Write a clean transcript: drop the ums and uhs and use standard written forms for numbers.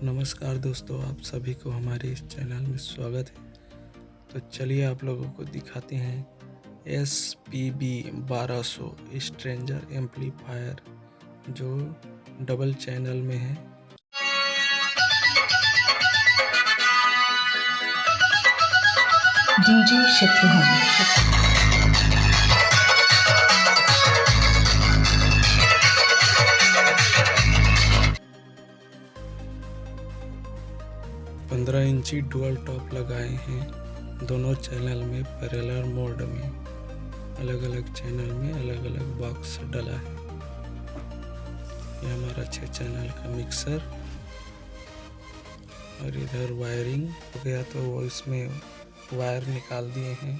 नमस्कार दोस्तों, आप सभी को हमारे इस चैनल में स्वागत है। तो चलिए आप लोगों को दिखाते हैं SPB 1200 स्ट्रेंजर एम्पलीफायर जो डबल चैनल में है। DJ शत्रुघ्न 15 इंची डुअल टॉप लगाए हैं दोनों चैनल में पैरेलल मोड में। अलग अलग चैनल में अलग अलग बॉक्स डला है। ये हमारा 6 चैनल का मिक्सर और इधर वायरिंग हो गया तो वो इसमें वायर निकाल दिए हैं।